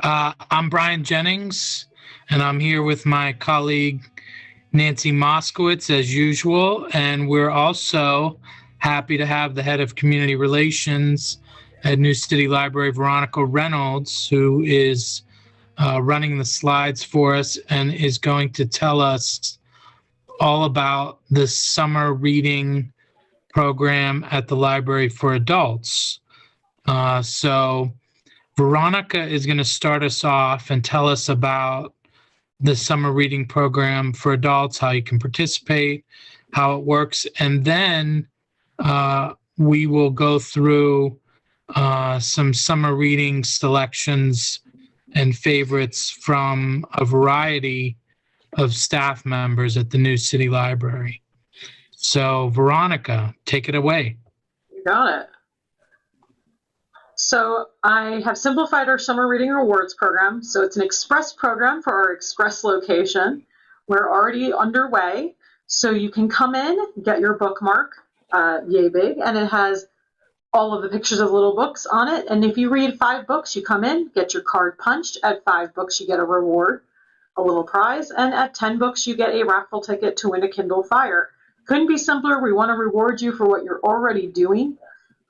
I'm Brian Jennings, and I'm here with my colleague Nancy Moskowitz, as usual. And we're also happy to have the head of community relations at New City Library, Veronica Reynolds, who is running the slides for us and is going to tell us all about the summer reading program at the library for adults. So Veronica is going to start us off and tell us about the summer reading program for adults, how you can participate, how it works, and then we will go through some summer reading selections and favorites from a variety of staff members at the New City Library. So, Veronica, take it away. You got it. So I have simplified our summer reading rewards program. So it's an express program for our express location. We're already underway. So you can come in, get your bookmark, yay big, and it has all of the pictures of little books on it. And if you read 5 books, you come in, get your card punched. At 5 books, you get a reward, a little prize. And at 10 books, you get a raffle ticket to win a Kindle Fire. Couldn't be simpler. We want to reward you for what you're already doing.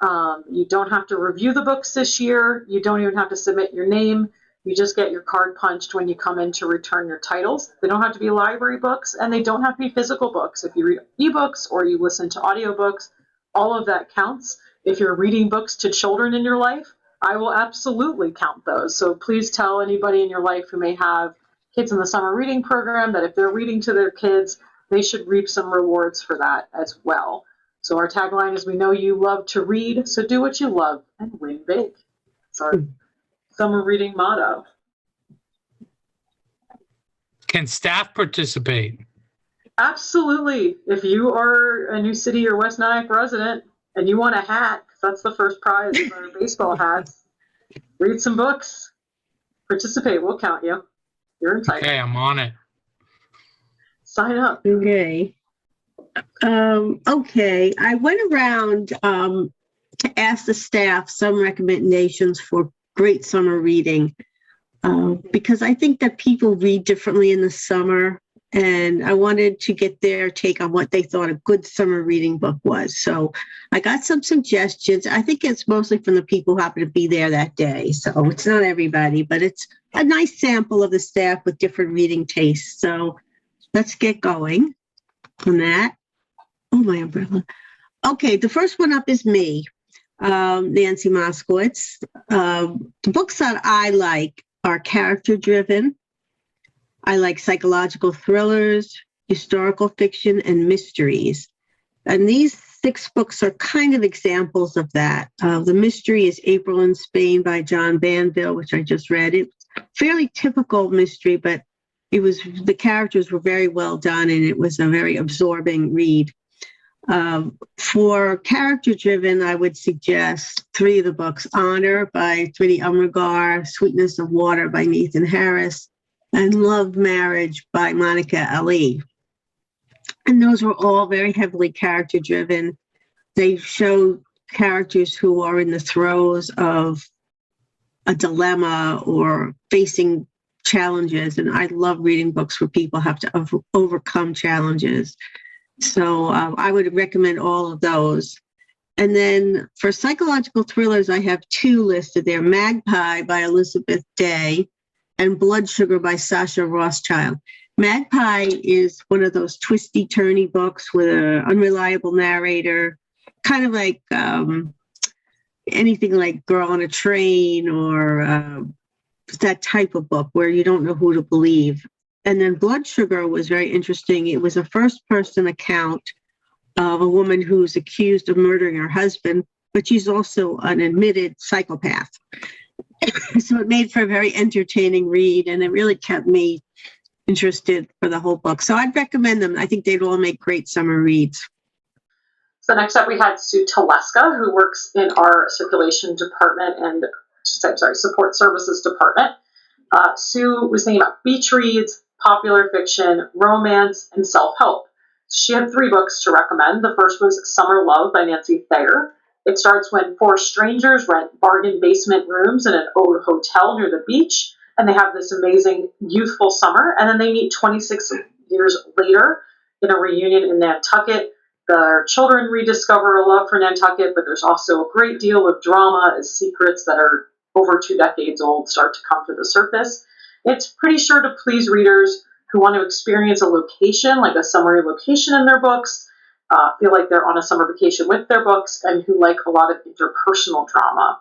You don't have to review the books this year. You don't even have to submit your name. You just get your card punched when you come in to return your titles. They don't have to be library books, and they don't have to be physical books. If you read ebooks or you listen to audiobooks, all of that counts. If you're reading books to children in your life, I will absolutely count those. So please tell anybody in your life who may have kids in the summer reading program that if they're reading to their kids, they should reap some rewards for that as well. So our tagline is, we know you love to read, so do what you love and win big. It's our summer reading motto. Can staff participate? Absolutely. If you are a New City or West Nyack resident and you want a hat, because that's the first prize is our baseball hats, read some books, participate, we'll count you. You're entitled. Okay, I'm on it. Sign up. Okay. Okay, I went around to ask the staff some recommendations for great summer reading because I think that people read differently in the summer, and I wanted to get their take on what they thought a good summer reading book was. So I got some suggestions. I think it's mostly from the people who happen to be there that day. So it's not everybody, but it's a nice sample of the staff with different reading tastes. So let's get going on that. Oh, my umbrella. Okay, the first one up is me, Nancy Moskowitz. The books that I like are character-driven. I like psychological thrillers, historical fiction, and mysteries. And these 6 books are kind of examples of that. The mystery is April in Spain by John Banville, which I just read. It's fairly typical mystery, but the characters were very well done, and it was a very absorbing read. For character-driven, I would suggest 3 of the books: Honor by Thrity Umrigar, Sweetness of Water by Nathan Harris, and Love Marriage by Monica Ali. And those were all very heavily character-driven. They show characters who are in the throes of a dilemma or facing challenges, and I love reading books where people have to overcome challenges. So I would recommend all of those. And then for psychological thrillers, I have 2 listed there: Magpie by Elizabeth Day and Blood Sugar by Sasha Rothschild. Magpie is one of those twisty-turny books with an unreliable narrator, kind of like anything like Girl on a Train or that type of book where you don't know who to believe. And then Blood Sugar was very interesting. It was a first-person account of a woman who's accused of murdering her husband, but she's also an admitted psychopath. So it made for a very entertaining read, and it really kept me interested for the whole book. So I'd recommend them. I think they'd all make great summer reads. So next up, we had Sue Teleska, who works in our circulation department and support services department. Sue was thinking about beach reads, popular fiction, romance, and self-help. She had 3 books to recommend. The first was Summer Love by Nancy Thayer. It starts when 4 strangers rent bargain basement rooms in an old hotel near the beach. and they have this amazing youthful summer, and then they meet 26 years later in a reunion in Nantucket. Their children rediscover a love for Nantucket, but there's also a great deal of drama as secrets that are over 2 decades old start to come to the surface. It's pretty sure to please readers who want to experience a location, like a summary location in their books, feel like they're on a summer vacation with their books, and who like a lot of interpersonal drama.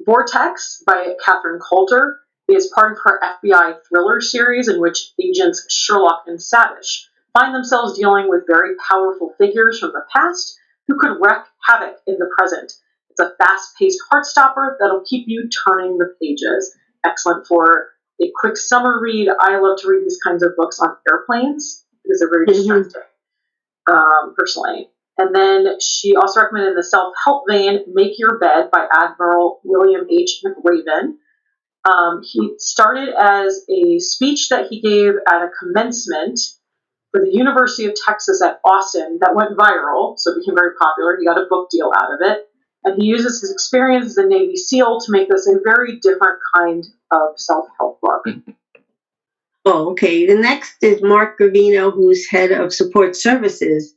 Vortex by Catherine Coulter is part of her FBI thriller series in which agents Sherlock and Savish find themselves dealing with very powerful figures from the past who could wreak havoc in the present. It's a fast-paced heartstopper that'll keep you turning the pages. Excellent for a quick summer read. I love to read these kinds of books on airplanes because they're very distracting, personally. And then she also recommended in the self-help vein, Make Your Bed by Admiral William H. McRaven. He started as a speech that he gave at a commencement for the University of Texas at Austin that went viral, so it became very popular. He got a book deal out of it. And he uses his experience as a Navy SEAL to make this a very different kind of self-help book. Oh, okay. The next is Mark Gravino, who's head of support services.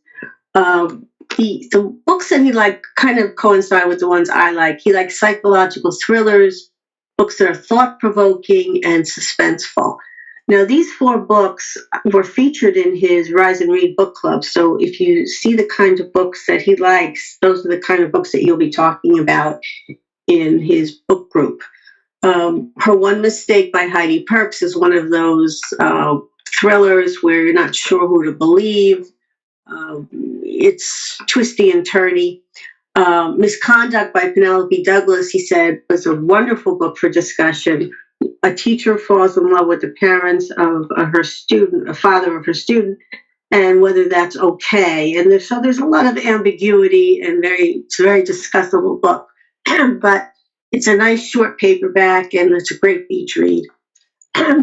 The books that he liked kind of coincide with the ones I like. He likes psychological thrillers, books that are thought-provoking and suspenseful. Now, these 4 books were featured in his Rise and Read book club. So if you see the kinds of books that he likes, those are the kind of books that you'll be talking about in his book group. Her One Mistake by Heidi Perks is one of those thrillers where you're not sure who to believe. It's twisty and turny. Misconduct by Penelope Douglas, he said, was a wonderful book for discussion. A teacher falls in love with the parents of her student, a father of her student, and whether that's okay. And there's a lot of ambiguity, and it's a very discussable book. But it's a nice short paperback, and it's a great beach read.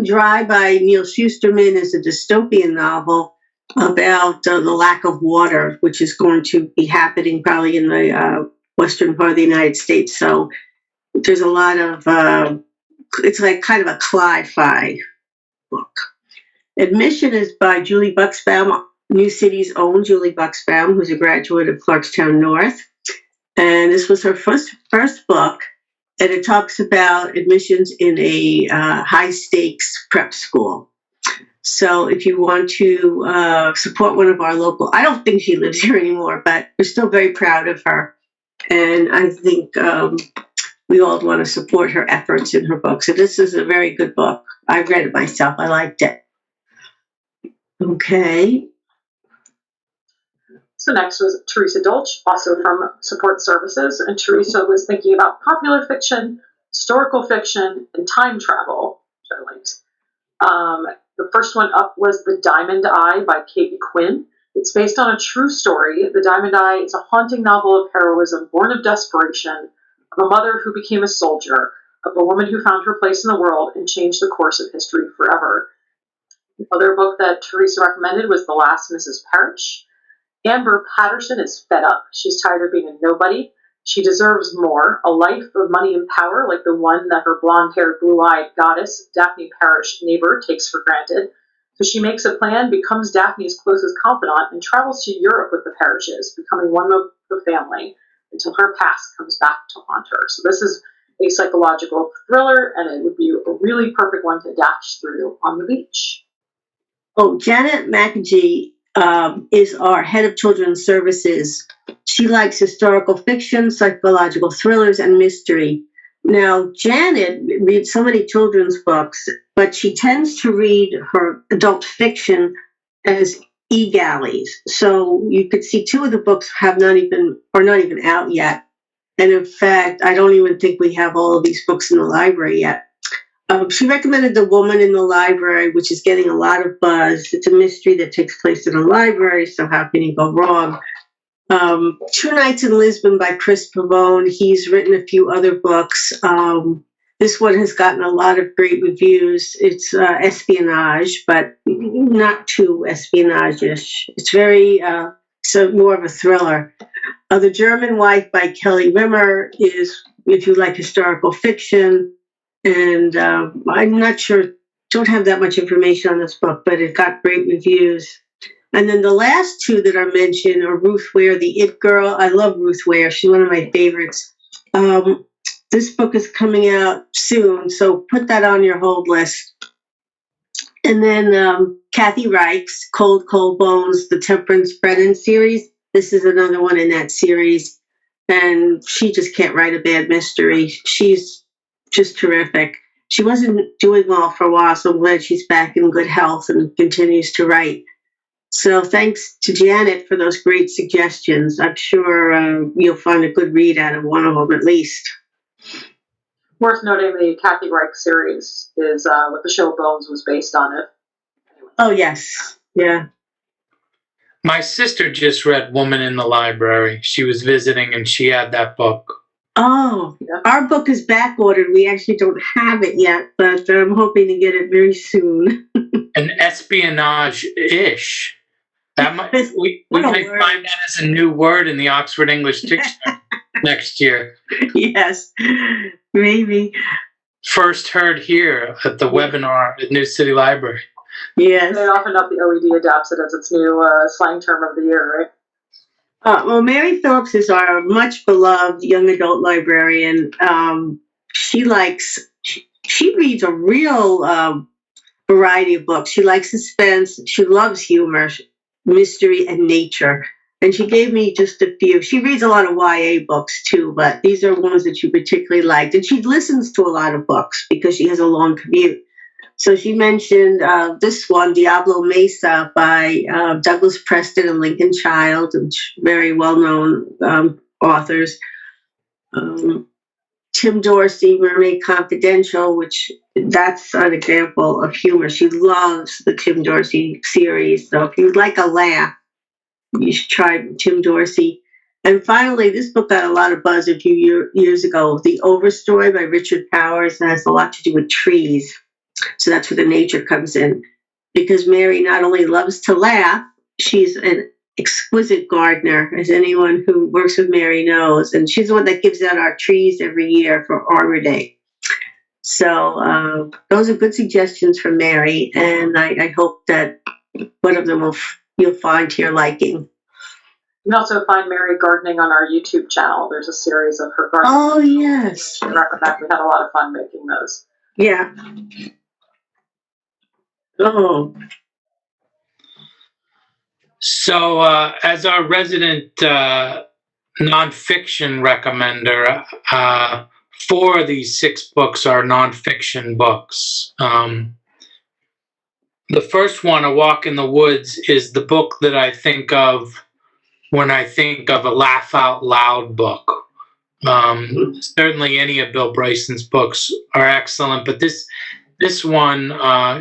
Dry by Neil Shusterman is a dystopian novel about the lack of water, which is going to be happening probably in the western part of the United States. So there's a lot of, it's like kind of a cli-fi book. Admission is by Julie Buxbaum, New City's own Julie Buxbaum, who's a graduate of Clarkstown North. And this was her first book, and it talks about admissions in a high-stakes prep school. So if you want to support one of our local, I don't think she lives here anymore, but we're still very proud of her. And I think we all want to support her efforts in her book. So this is a very good book. I read it myself. I liked it. Okay. So next was Theresa Dolch, also from Support Services. And Theresa was thinking about popular fiction, historical fiction, and time travel, which I liked. The first one up was The Diamond Eye by Kate Quinn. It's based on a true story. The Diamond Eye is a haunting novel of heroism born of desperation, of a mother who became a soldier, of a woman who found her place in the world and changed the course of history forever. The other book that Theresa recommended was The Last Mrs. Parrish. Amber Patterson is fed up. She's tired of being a nobody. She deserves more, a life of money and power like the one that her blonde-haired, blue-eyed goddess, Daphne Parrish neighbor, takes for granted. So she makes a plan, becomes Daphne's closest confidant, and travels to Europe with the Parrishes, becoming one of the family, until her past comes back to haunt her. So this is a psychological thriller, and it would be a really perfect one to dash through on the beach. Oh, Janet McAgee is our head of children's services. She likes historical fiction, psychological thrillers, and mystery. Now, Janet reads so many children's books, but she tends to read her adult fiction as e-galleys. So you could see 2 of the books are not even out yet. And in fact, I don't even think we have all of these books in the library yet. She recommended The Woman in the Library, which is getting a lot of buzz. It's a mystery that takes place in a library, so how can you go wrong? 2 Nights in Lisbon by Chris Pavone. He's written a few other books. This one has gotten a lot of great reviews. It's espionage, but not too espionage-ish. It's very, so more of a thriller. The German Wife by Kelly Rimmer is, if you like historical fiction. And I'm not sure, don't have that much information on this book, but it got great reviews. And then the last two that are mentioned are Ruth Ware, The It Girl. I love Ruth Ware. She's one of my favorites. This book is coming out soon, so put that on your hold list. And then Kathy Reich's Cold, Cold Bones, the Temperance Brennan series. This is another one in that series. And she just can't write a bad mystery. She's just terrific. She wasn't doing well for a while, so I'm glad she's back in good health and continues to write. So thanks to Janet for those great suggestions. I'm sure you'll find a good read out of one of them at least. Worth noting, the Kathy Reich series is what the show Bones was based on it. Oh, yes. Yeah. My sister just read Woman in the Library. She was visiting and she had that book. Oh, yeah. Our book is back ordered. We actually don't have it yet, but I'm hoping to get it very soon. An espionage-ish. That might, we might find that as a new word in the Oxford English Dictionary next year. Yes, maybe. First heard here at the webinar at New City Library. Yes. They often up the OED adapts it as its new slang term of the year, right? Well, Mary Phillips is our much beloved young adult librarian. She reads a real variety of books. She likes suspense. She loves humor, mystery, and nature. And she gave me just a few. She reads a lot of YA books too, but these are ones that she particularly liked. And she listens to a lot of books because she has a long commute. So she mentioned this one, Diablo Mesa, by Douglas Preston and Lincoln Child, which very well-known authors. Tim Dorsey, Mermaid Confidential, which that's an example of humor. She loves the Tim Dorsey series. So if you'd like a laugh, you should try Tim Dorsey. And finally, this book got a lot of buzz a few years ago, The Overstory by Richard Powers. It has a lot to do with trees. So that's where the nature comes in. Because Mary not only loves to laugh, she's an exquisite gardener, as anyone who works with Mary knows. And she's the one that gives out our trees every year for Arbor Day. So those are good suggestions from Mary. And I hope that one of them you'll find to your liking. You can also find Mary gardening on our YouTube channel. There's a series of her gardening. Oh, yes. I recommend. We had a lot of fun making those. Yeah. Oh. So as our resident nonfiction recommender, 4 of these 6 books are nonfiction books. The first one, A Walk in the Woods, is the book that I think of when I think of a laugh out loud book. Certainly any of Bill Bryson's books are excellent, but this one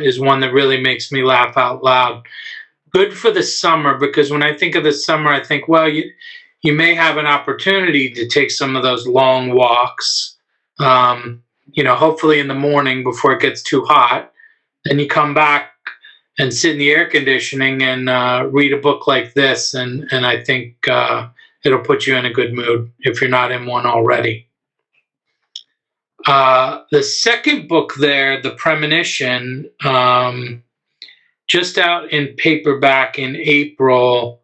is one that really makes me laugh out loud. Good for the summer, because when I think of the summer, I think, well, you may have an opportunity to take some of those long walks, hopefully in the morning before it gets too hot. Then you come back and sit in the air conditioning and read a book like this, and I think it'll put you in a good mood if you're not in one already. The second book there, The Premonition, just out in paperback in April,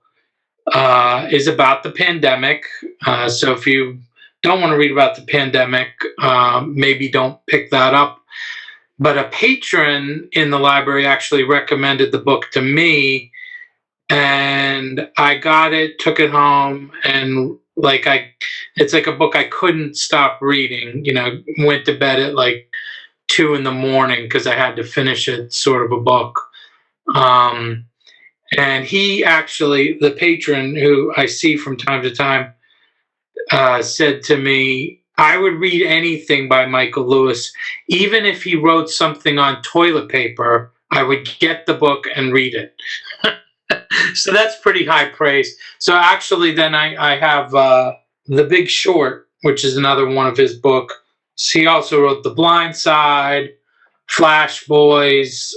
is about the pandemic. So if you don't want to read about the pandemic, maybe don't pick that up. But a patron in the library actually recommended the book to me, and I got it, took it home, and it's like a book I couldn't stop reading. Went to bed at like 2 a.m. because I had to finish it, sort of a book. And he actually, the patron who I see from time to time, said to me, I would read anything by Michael Lewis. Even if he wrote something on toilet paper, I would get the book and read it. So that's pretty high praise. So actually then I have The Big Short, which is another one of his books. He also wrote The Blind Side, Flash Boys.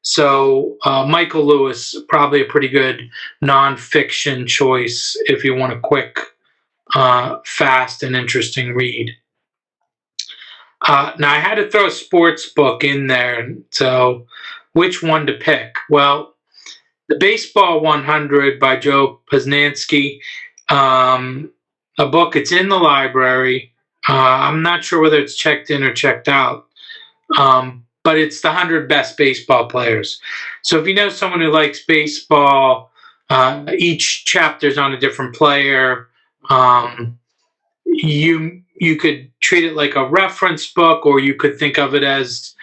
So Michael Lewis, probably a pretty good nonfiction choice if you want a quick, fast, and interesting read. Now, I had to throw a sports book in there. So, which one to pick? Well, the Baseball 100 by Joe Posnanski, a book. It's in the library. I'm not sure whether it's checked in or checked out, but it's the 100 best baseball players. So if you know someone who likes baseball, each chapter's on a different player. You could treat it like a reference book, or you could think of it as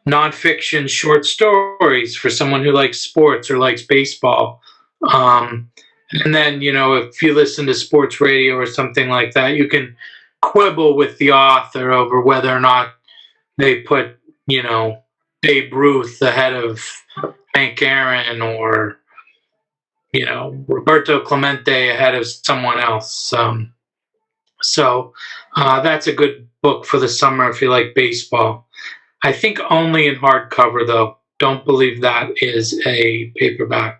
nonfiction short stories for someone who likes sports or likes baseball. And then, if you listen to sports radio or something like that, you can quibble with the author over whether or not they put, Babe Ruth ahead of Hank Aaron, or, Roberto Clemente ahead of someone else. So that's a good book for the summer if you like baseball. I think only in hardcover, though. Don't believe that is a paperback.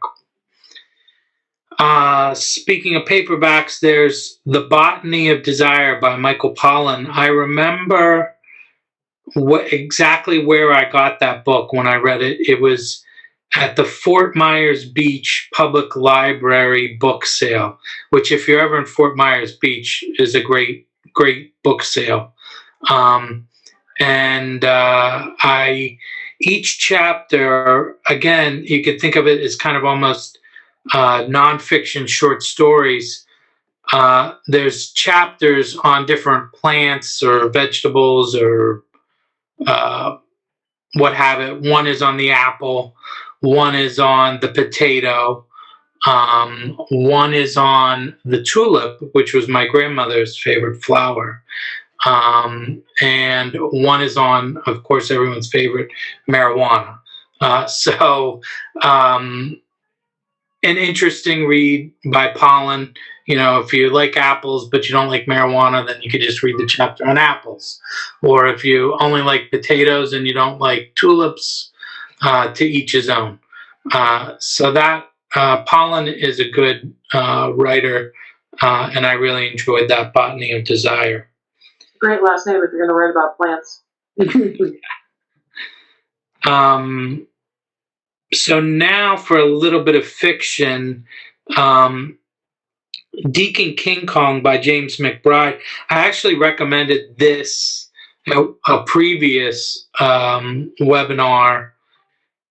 Speaking of paperbacks, there's The Botany of Desire by Michael Pollan. I remember exactly where I got that book when I read it. It was at the Fort Myers Beach Public Library book sale, which, if you're ever in Fort Myers Beach, is a great book sale. Each chapter, again, you could think of it as kind of almost nonfiction short stories. There's chapters on different plants or vegetables or what have it. One is on the apple, one is on the potato, one is on the tulip, which was my grandmother's favorite flower. And one is on, of course, everyone's favorite, marijuana. An interesting read by Pollan. If you like apples but you don't like marijuana, then you could just read the chapter on apples. Or if you only like potatoes and you don't like tulips, to each his own. So that Pollan is a good writer, and I really enjoyed that Botany of Desire. Great last name if you're going to write about plants. So now for a little bit of fiction, Deacon King Kong by James McBride. I actually recommended this a previous webinar,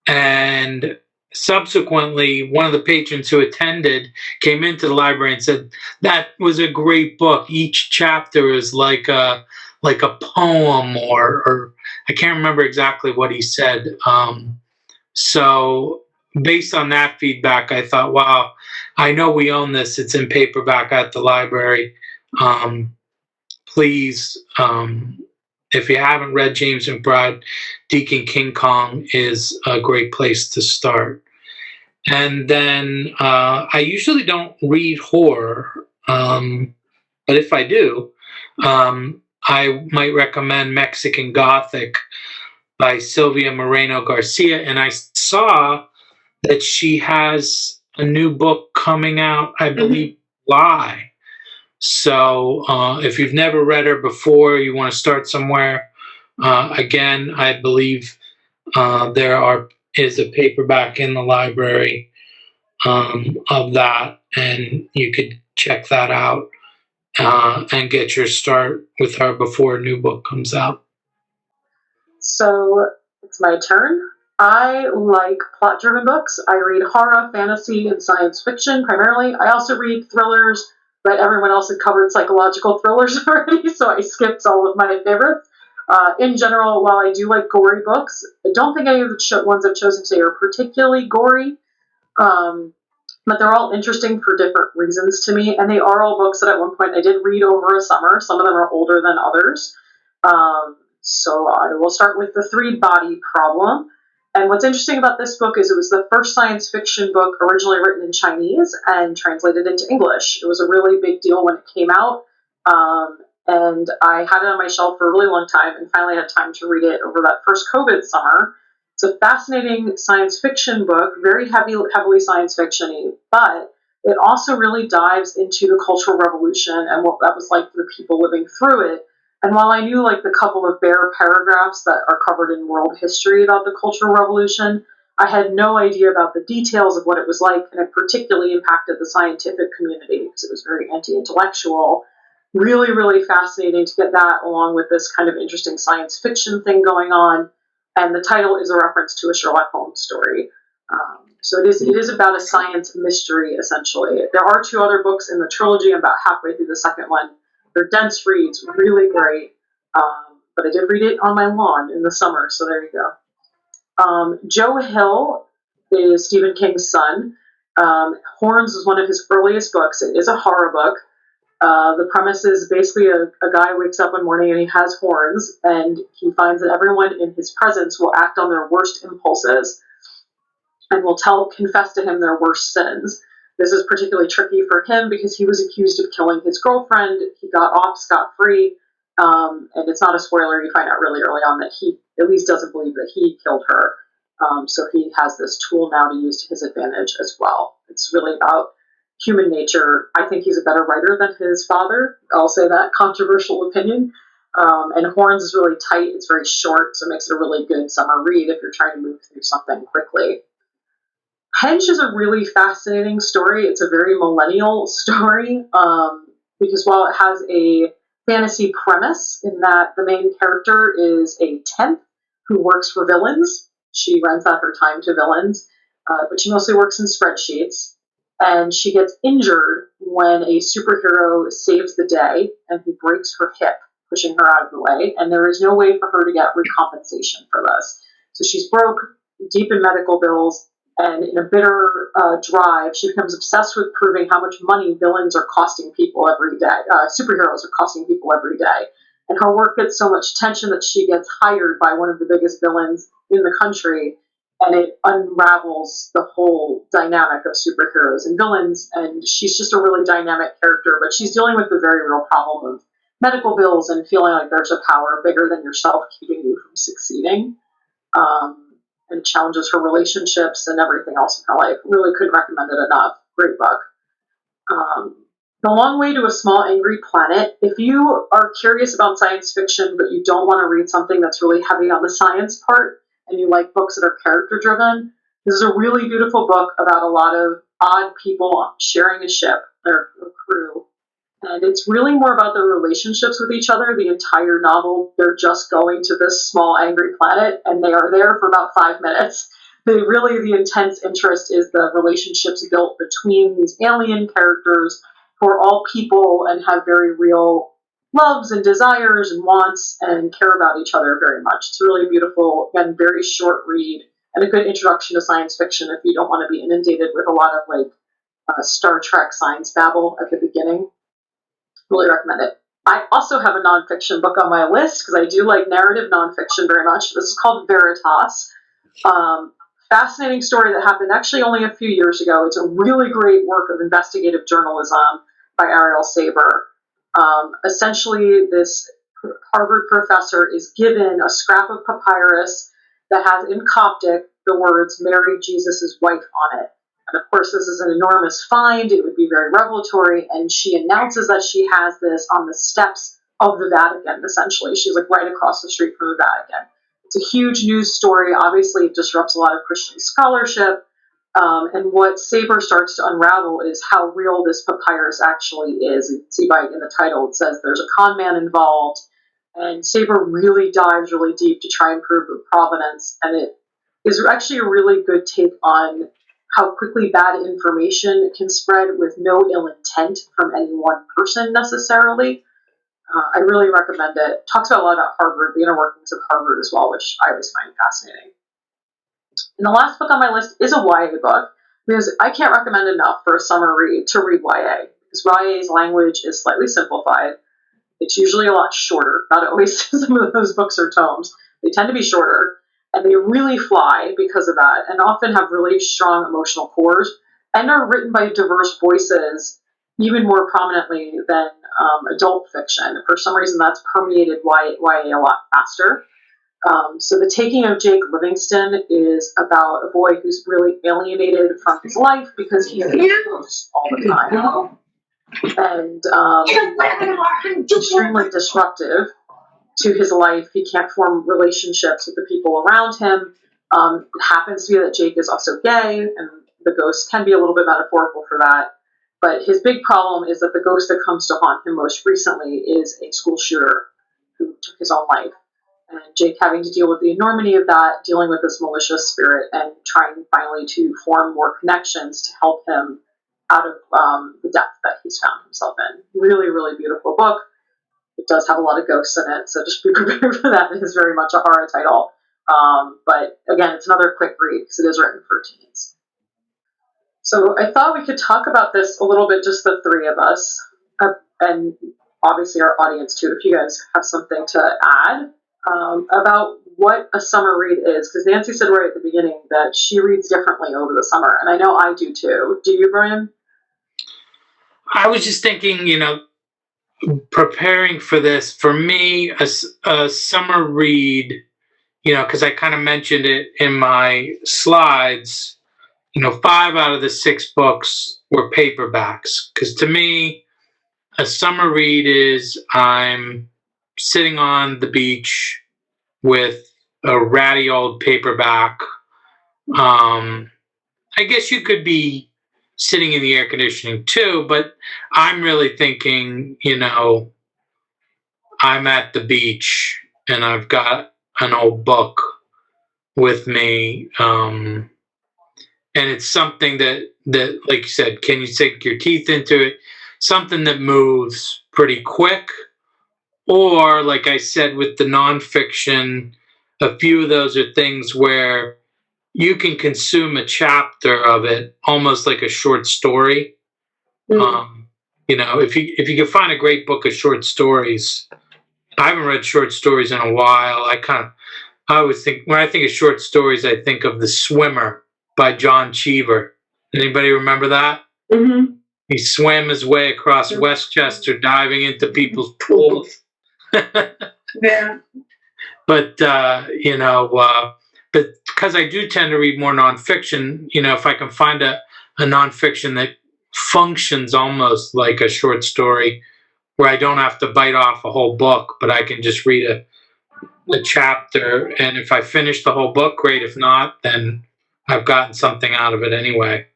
and subsequently one of the patrons who attended came into the library and said that was a great book. Each chapter is like a poem, or I can't remember exactly what he said. So based on that feedback, I thought, wow, I know we own this. It's in paperback at the library. Please, if you haven't read James McBride, Deacon King Kong is a great place to start. And then I usually don't read horror, but if I do, I might recommend Mexican Gothic by Silvia Moreno Garcia. And I saw that she has a new book coming out, I believe, July. So if you've never read her before, you want to start somewhere, again, I believe there is a paperback in the library of that, and you could check that out and get your start with her before a new book comes out. So it's my turn. I like plot-driven books. I read horror, fantasy, and science fiction primarily. I also read thrillers, but everyone else had covered psychological thrillers already, so I skipped all of my favorites. In general, while I do like gory books, I don't think any of the ones I've chosen today are particularly gory, but they're all interesting for different reasons to me, and they are all books that at one point I did read over a summer. Some of them are older than others. So I will start with The Three-Body Problem. And what's interesting about this book is it was the first science fiction book originally written in Chinese and translated into English. It was a really big deal when it came out, and I had it on my shelf for a really long time and finally had time to read it over that first COVID summer. It's a fascinating science fiction book, very heavily science fiction-y, but it also really dives into the Cultural Revolution and what that was like for the people living through it. And while I knew like the couple of bare paragraphs that are covered in world history about the Cultural Revolution, I had no idea about the details of what it was like, and it particularly impacted the scientific community because it was very anti-intellectual. Really, really fascinating to get that along with this kind of interesting science fiction thing going on. And the title is a reference to a Sherlock Holmes story. So it is about a science mystery, essentially. There are 2 other books in the trilogy. I'm about halfway through the second one. They're dense reads, really great. But I did read it on my lawn in the summer, so there you go. Joe Hill is Stephen King's son. Horns is one of his earliest books. It is a horror book. The premise is basically a guy wakes up one morning and he has horns, and he finds that everyone in his presence will act on their worst impulses and will confess to him their worst sins. This is particularly tricky for him because he was accused of killing his girlfriend. He got off scot-free, and it's not a spoiler. You find out really early on that he at least doesn't believe that he killed her. So he has this tool now to use to his advantage as well. It's really about human nature. I think he's a better writer than his father. I'll say that, controversial opinion. And Horns is really tight. It's very short, so it makes it a really good summer read if you're trying to move through something quickly. Hench is a really fascinating story. It's a very millennial story because while it has a fantasy premise in that the main character is a temp who works for villains, she rents out her time to villains, but she mostly works in spreadsheets. And she gets injured when a superhero saves the day and he breaks her hip, pushing her out of the way. And there is no way for her to get recompensation for this. So she's broke, deep in medical bills, and in a bitter drive, she becomes obsessed with proving how much money villains are costing people every day. Superheroes are costing people every day. And her work gets so much attention that she gets hired by one of the biggest villains in the country, and it unravels the whole dynamic of superheroes and villains, and she's just a really dynamic character, but she's dealing with the very real problem of medical bills and feeling like there's a power bigger than yourself keeping you from succeeding. And it challenges her relationships and everything else in her life. Really couldn't recommend it enough. Great book. The Long Way to a Small Angry Planet. If you are curious about science fiction, but you don't want to read something that's really heavy on the science part, and you like books that are character driven, this is a really beautiful book about a lot of odd people sharing a ship, or a crew. And it's really more about their relationships with each other. The entire novel, they're just going to this small angry planet, and they are there for about 5 minutes. The intense interest is the relationships built between these alien characters who are all people and have very real loves and desires and wants and care about each other very much. It's really beautiful and very short read and a good introduction to science fiction if you don't want to be inundated with a lot of Star Trek science babble at the beginning. Really recommend it. I also have a nonfiction book on my list because I do like narrative nonfiction very much. This is called Veritas. Fascinating story that happened actually only a few years ago. It's a really great work of investigative journalism by Ariel Saber. Essentially, this Harvard professor is given a scrap of papyrus that has in Coptic the words "Mary, Jesus' wife" on it. And of course, this is an enormous find. It would be very revelatory. And she announces that she has this on the steps of the Vatican, essentially. She's like right across the street from the Vatican. It's a huge news story. Obviously, it disrupts a lot of Christian scholarship. And what Saber starts to unravel is how real this papyrus actually is. You can see in the title, it says there's a con man involved. And Saber really dives really deep to try and prove the provenance. And it is actually a really good take on how quickly bad information can spread with no ill intent from any one person necessarily. I really recommend it. Talks about a lot about Harvard, the inner workings of Harvard as well, which I always find fascinating. And the last book on my list is a YA book, because I can't recommend enough for a summer read to read YA, because YA's language is slightly simplified. It's usually a lot shorter. Not always. Some of those books are tomes. They tend to be shorter, and they really fly because of that, and often have really strong emotional cores, and are written by diverse voices even more prominently than adult fiction. For some reason, that's permeated YA a lot faster. So The Taking of Jake Livingston is about a boy who's really alienated from his life because he is all the time. And extremely disruptive. to his life. He can't form relationships with the people around him. It happens to be that Jake is also gay, and the ghost can be a little bit metaphorical for that. But his big problem is that the ghost that comes to haunt him most recently is a school shooter who took his own life. And Jake having to deal with the enormity of that, dealing with this malicious spirit, and trying finally to form more connections to help him out of the depth that he's found himself in. Really, really beautiful book. It does have a lot of ghosts in it, so just be prepared for that. It is very much a horror title. But again, it's another quick read because it is written for teens. So I thought we could talk about this a little bit, just the three of us, and obviously our audience too, if you guys have something to add about what a summer read is. Because Nancy said right at the beginning that she reads differently over the summer, and I know I do too. Do you, Brian? I was just thinking, preparing for this, for me, a summer read, because I kind of mentioned it in my slides, 5 out of the 6 books were paperbacks. Because to me, a summer read is I'm sitting on the beach with a ratty old paperback. I guess you could be sitting in the air conditioning too, but I'm really thinking, I'm at the beach and I've got an old book with me. And it's something that, like you said, can you sink your teeth into it? Something that moves pretty quick. Or, like I said, with the nonfiction, a few of those are things where you can consume a chapter of it almost like a short story. If you can find a great book of short stories, I haven't read short stories in a while. I always think, when I think of short stories, I think of The Swimmer by John Cheever. Anybody remember that? Mm-hmm. He swam his way across Westchester, diving into people's pools. Yeah. But but because I do tend to read more nonfiction, if I can find a nonfiction that functions almost like a short story, where I don't have to bite off a whole book, but I can just read a chapter, and if I finish the whole book, great. If not, then I've gotten something out of it anyway.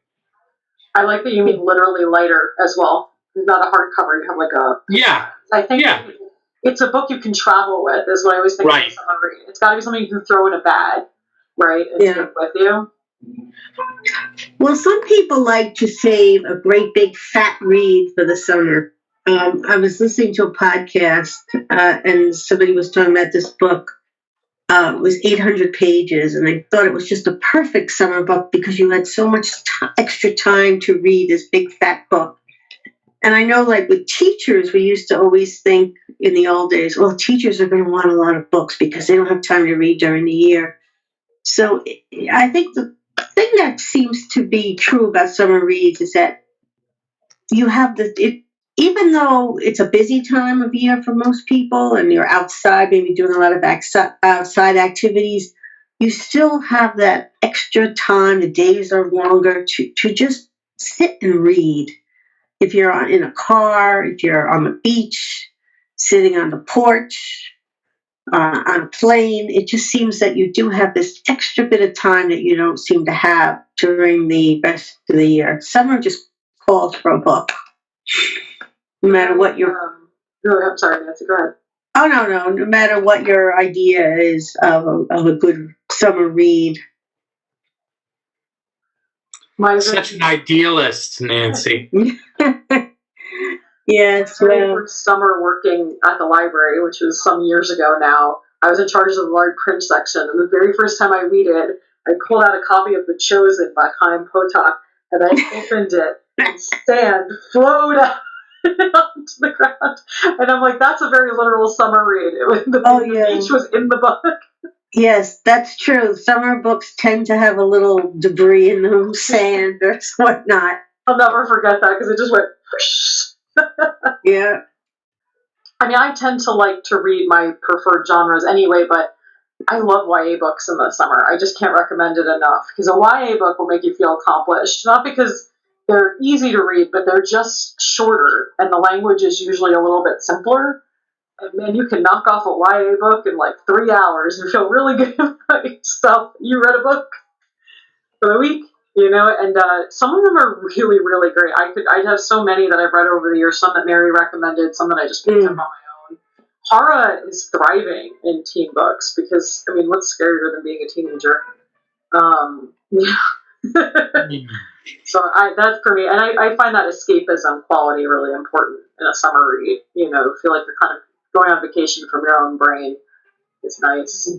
I like that you mean literally lighter as well. It's not a hardcover. You have like a... Yeah. I think it's a book you can travel with, is what I always think of summer read. It's got to be something you can throw in a bag, right, and take with you. Well, some people like to save a great big fat read for the summer. I was listening to a podcast, and somebody was talking about this book. It was 800 pages, and I thought it was just a perfect summer book because you had so much extra time to read this big fat book. And I know, like with teachers, we used to always think in the old days, well, teachers are going to want a lot of books because they don't have time to read during the year. So I think the thing that seems to be true about summer reads is that you have even though it's a busy time of year for most people and you're outside, maybe doing a lot of outside activities, you still have that extra time. The days are longer to just sit and read. If you're in a car, if you're on the beach, sitting on the porch, on a plane, it just seems that you do have this extra bit of time that you don't seem to have during the rest of the year. Summer just calls for a book. No matter what your... I'm sorry, Nancy, go ahead. Oh, no. No matter what your idea is of a good summer read. Such an idealist, Nancy. Yes. My first summer working at the library, which was some years ago now, I was in charge of the large print section, and the very first time I read it, I pulled out a copy of The Chosen by Chaim Potok, and I opened it, and sand flowed out onto the ground. And I'm like, that's a very literal summer read. The beach was in the book. Yes, that's true. Summer books tend to have a little debris in them, sand or whatnot. I'll never forget that because it just went whoosh. Yeah. I mean, I tend to like to read my preferred genres anyway, but I love YA books in the summer. I just can't recommend it enough because a YA book will make you feel accomplished. Not because they're easy to read, but they're just shorter and the language is usually a little bit simpler. and you can knock off a YA book in like 3 hours and feel really good about yourself. You read a book for the week, and some of them are really, really great. I have so many that I've read over the years, some that Mary recommended, some that I just picked up on my own. Hara is thriving in teen books because, what's scarier than being a teenager? So that's for me, and I find that escapism quality really important in a summer read. Feel like you're kind of going on vacation from your own brain. It's nice.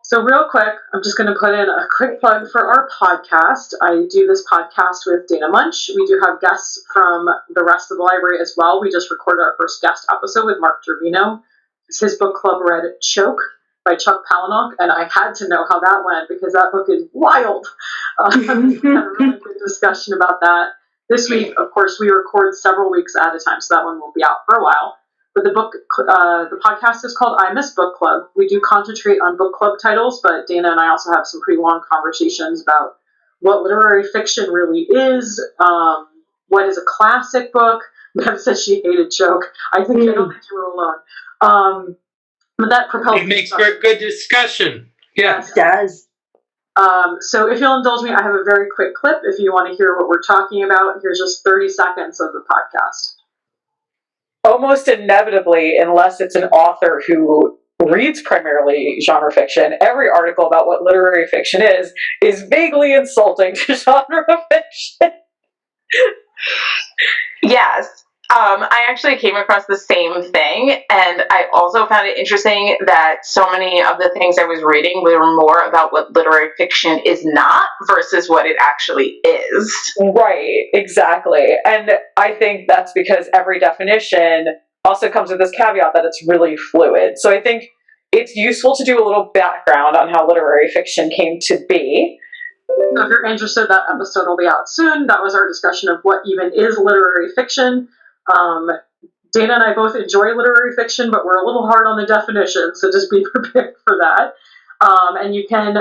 So real quick, I'm just going to put in a quick plug for our podcast. I do this podcast with Dana Munch. We do have guests from the rest of the library as well. We just recorded our first guest episode with Mark Gervino. His book club read Choke by Chuck Palahniuk, and I had to know how that went because that book is wild. We had a really good discussion about that. This week, of course, we record several weeks at a time, so that one will be out for a while. But the podcast is called I Miss Book Club. We do concentrate on book club titles, but Dana and I also have some pretty long conversations about what literary fiction really is, what is a classic book. Bev said she hated Choke. I don't think you were alone. But that propels. It makes for a good discussion. Yes, it does. So if you'll indulge me, I have a very quick clip. If you want to hear what we're talking about, here's just 30 seconds of the podcast. Almost inevitably, unless it's an author who reads primarily genre fiction, every article about what literary fiction is vaguely insulting to genre fiction. Yes. I actually came across the same thing, and I also found it interesting that so many of the things I was reading were more about what literary fiction is not versus what it actually is. Right, exactly. And I think that's because every definition also comes with this caveat that it's really fluid. So I think it's useful to do a little background on how literary fiction came to be. So if you're interested, that episode will be out soon. That was our discussion of what even is literary fiction. Dana and I both enjoy literary fiction, but we're a little hard on the definition, so just be prepared for that. And you can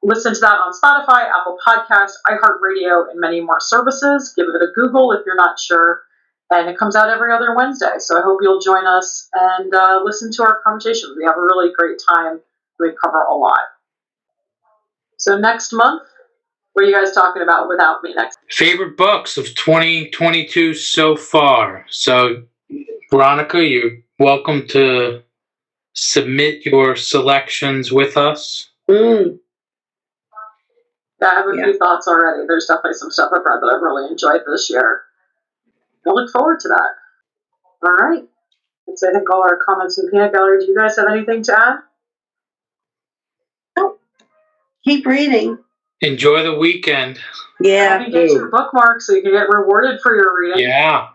listen to that on Spotify, Apple Podcasts, iHeartRadio, and many more services. Give it a Google if you're not sure. And it comes out every other Wednesday, so I hope you'll join us and listen to our conversations. We have a really great time. We cover a lot. So next month, what are you guys talking about without me next? Favorite books of 2022 so far. So, Veronica, you're welcome to submit your selections with us. Yeah, I have a few thoughts already. There's definitely some stuff I've read that I've really enjoyed this year. I look forward to that. All right. That's, I think, all our comments in Peanut Gallery. Do you guys have anything to add? No. Keep reading. Enjoy the weekend. Yeah. Get your bookmark so you can get rewarded for your reading. Yeah.